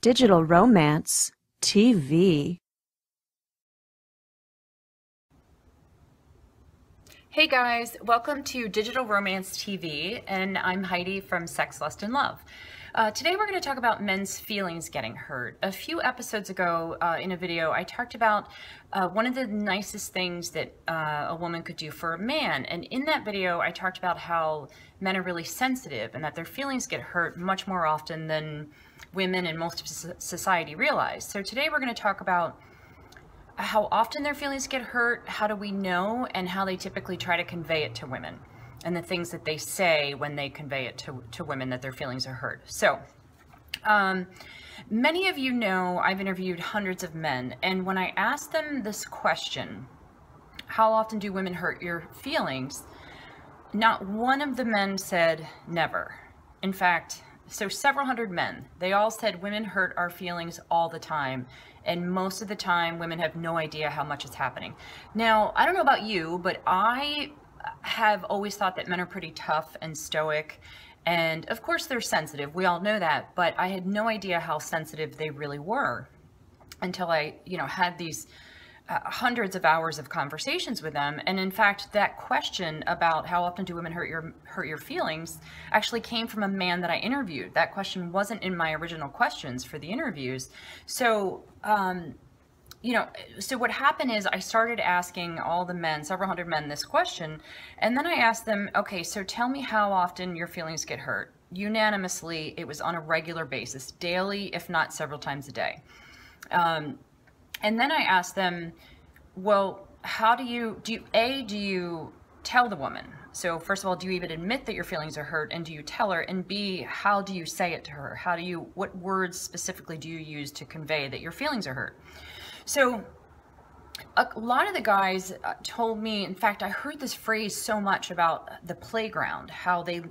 Digital Romance TV. Hey guys, welcome to Digital Romance TV, and I'm Heidi from Sex, Lust, and Love. Today we're going to talk about men's feelings getting hurt. A few episodes ago in a video, I talked about one of the nicest things that a woman could do for a man. And in that video, I talked about how men are really sensitive and that their feelings get hurt much more often than women and most of society realize. So today we're going to talk about how often their feelings get hurt, how do we know, and how they typically try to convey it to women, and the things that they say when they convey it to women that their feelings are hurt. So, many of you know I've interviewed hundreds of men, and when I asked them this question, how often do women hurt your feelings, not one of the men said never. In fact, so several hundred men, they all said women hurt our feelings all the time. And most of the time, women have no idea how much is happening. Now, I don't know about you, but I have always thought that men are pretty tough and stoic. And of course, they're sensitive. We all know that. But I had no idea how sensitive they really were until I, had these hundreds of hours of conversations with them. And in fact, that question about how often do women hurt your feelings actually came from a man that I interviewed. That question wasn't in my original questions for the interviews. So, so what happened is I started asking all the men, several hundred men, this question. And then I asked them, okay, so tell me how often your feelings get hurt. Unanimously, it was on a regular basis, daily, if not several times a day. And then I asked them, well, how do you tell the woman? So first of all, do you even admit that your feelings are hurt, and do you tell her? And B, how do you say it to her? What words specifically do you use to convey that your feelings are hurt? So a lot of the guys told me, in fact, I heard this phrase so much about the playground, how they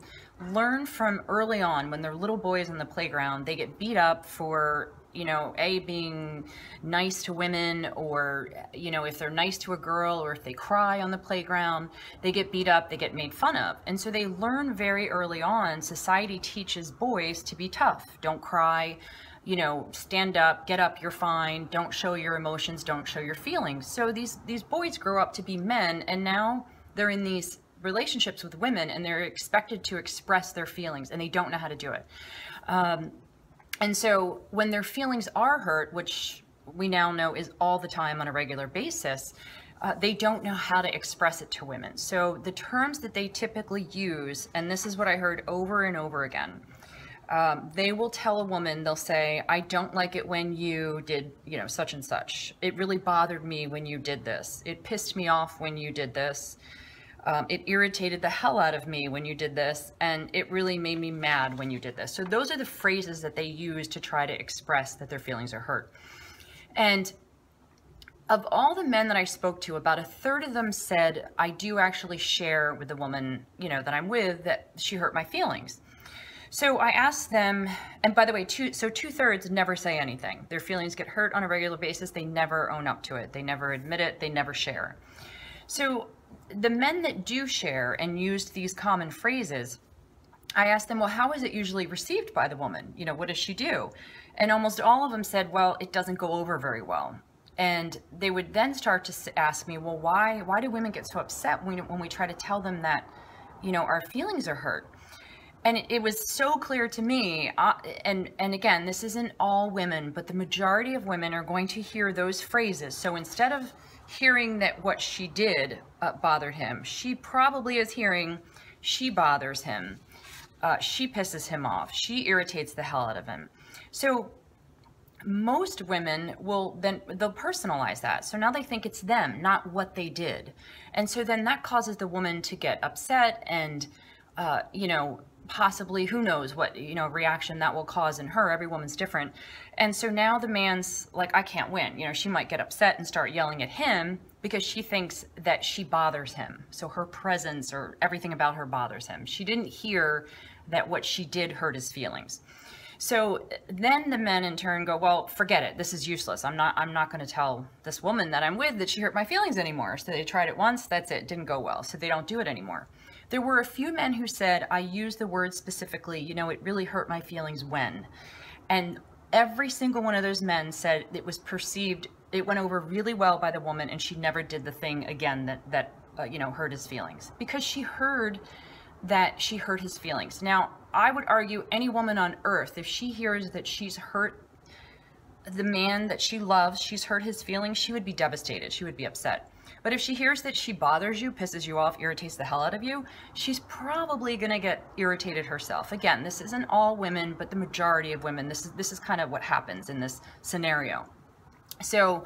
learn from early on when they're little boys on the playground, they get beat up for being nice to women, or, if they're nice to a girl, or if they cry on the playground, they get beat up, they get made fun of. And so they learn very early on, society teaches boys to be tough. Don't cry, stand up, get up, you're fine. Don't show your emotions, don't show your feelings. So these boys grow up to be men, and now they're in these relationships with women, and they're expected to express their feelings, and they don't know how to do it. And so when their feelings are hurt, which we now know is all the time on a regular basis, they don't know how to express it to women. So the terms that they typically use, and this is what I heard over and over again, they will tell a woman, they'll say, I don't like it when you did, such and such. It really bothered me when you did this. It pissed me off when you did this. It irritated the hell out of me when you did this, and it really made me mad when you did this. So those are the phrases that they use to try to express that their feelings are hurt. And of all the men that I spoke to, about a third of them said, I do actually share with the woman, that I'm with, that she hurt my feelings. So I asked them, and by the way, two-thirds never say anything. Their feelings get hurt on a regular basis. They never own up to it. They never admit it. They never share. So the men that do share and used these common phrases, I asked them, well, how is it usually received by the woman? What does she do? And almost all of them said, well, it doesn't go over very well. And they would then start to ask me, well, why do women get so upset when we try to tell them that, our feelings are hurt? And it was so clear to me, and again, this isn't all women, but the majority of women are going to hear those phrases. So instead of hearing that what she did bothered him, she probably is hearing she bothers him, she pisses him off, she irritates the hell out of him. So most women they'll personalize that. So now they think it's them, not what they did. And so then that causes the woman to get upset and, possibly, who knows what, reaction that will cause in her. Every woman's different. And so now the man's like, I can't win. She might get upset and start yelling at him because she thinks that she bothers him. So her presence or everything about her bothers him. She didn't hear that what she did hurt his feelings. So then the men in turn go, well, forget it. This is useless. I'm not going to tell this woman that I'm with that she hurt my feelings anymore. So they tried it once. That's it. Didn't go well. So they don't do it anymore. There were a few men who said, I use the word specifically, it really hurt my feelings when. And every single one of those men said it was perceived, it went over really well by the woman, and she never did the thing again that hurt his feelings, because she heard that she hurt his feelings. Now, I would argue any woman on earth, if she hears that she's hurt the man that she loves, she's hurt his feelings, she would be devastated. She would be upset. But if she hears that she bothers you, pisses you off, irritates the hell out of you, she's probably going to get irritated herself. Again, this isn't all women, but the majority of women, this is kind of what happens in this scenario. So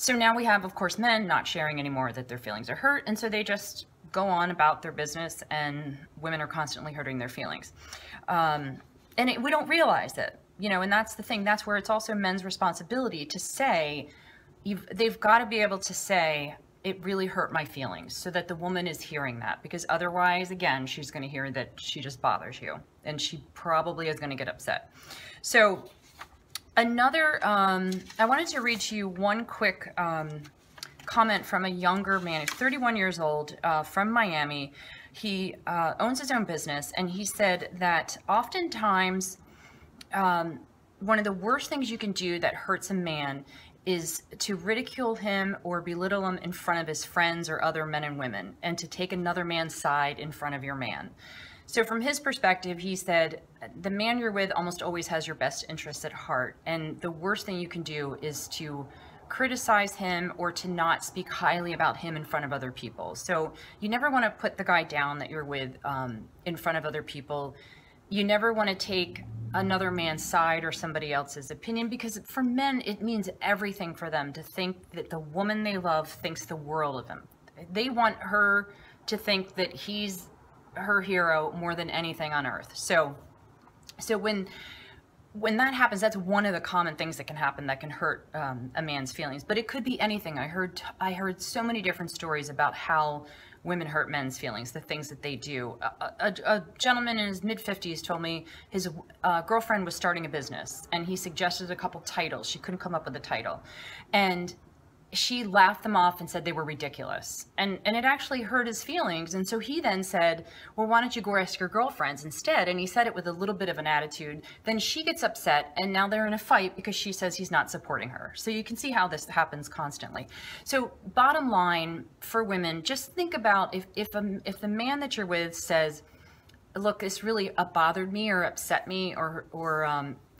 now we have, of course, men not sharing anymore that their feelings are hurt, and so they just go on about their business, and women are constantly hurting their feelings. We don't realize it, and that's the thing. That's where it's also men's responsibility to say, they've got to be able to say, it really hurt my feelings, so that the woman is hearing that, because otherwise, again, she's going to hear that she just bothers you, and she probably is going to get upset. So another, I wanted to read to you one quick comment from a younger man. He's 31 years old, from Miami. He owns his own business, and he said that oftentimes one of the worst things you can do that hurts a man is to ridicule him or belittle him in front of his friends or other men and women, and to take another man's side in front of your man. So from his perspective, he said, the man you're with almost always has your best interests at heart, and the worst thing you can do is to criticize him or to not speak highly about him in front of other people. So you never want to put the guy down that you're with in front of other people. You never want to take another man's side or somebody else's opinion, because for men, it means everything for them to think that the woman they love thinks the world of him. They want her to think that he's her hero more than anything on earth. So when that happens, that's one of the common things that can happen that can hurt a man's feelings. But it could be anything. I heard so many different stories about how women hurt men's feelings, the things that they do. A gentleman in his mid-50s told me his girlfriend was starting a business, and he suggested a couple titles. She couldn't come up with a title, and she laughed them off and said they were ridiculous, and it actually hurt his feelings. And so he then said, well, why don't you go ask your girlfriends instead? And he said it with a little bit of an attitude. Then she gets upset, and now they're in a fight because she says he's not supporting her. So you can see how this happens constantly. So bottom line for women, just think about if the man that you're with says, look, this really bothered me or upset me or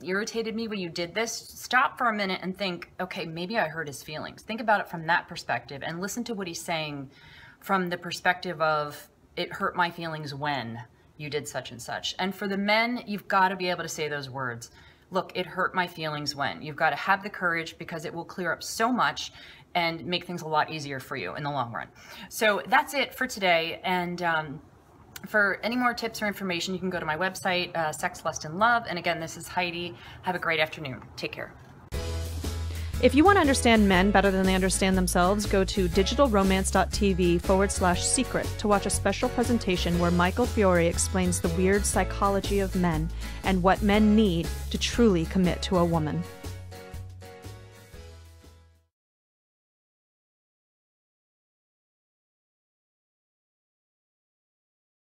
irritated me when you did this, stop for a minute and think, okay, maybe I hurt his feelings. Think about it from that perspective, and listen to what he's saying from the perspective of, it hurt my feelings when you did such and such. And for the men, you've got to be able to say those words. Look, it hurt my feelings when. You've got to have the courage, because it will clear up so much and make things a lot easier for you in the long run. So that's it for today. And for any more tips or information, you can go to my website, Sex, Lust, and Love. And again, this is Heidi. Have a great afternoon. Take care. If you want to understand men better than they understand themselves, go to digitalromance.tv/secret to watch a special presentation where Michael Fiore explains the weird psychology of men and what men need to truly commit to a woman.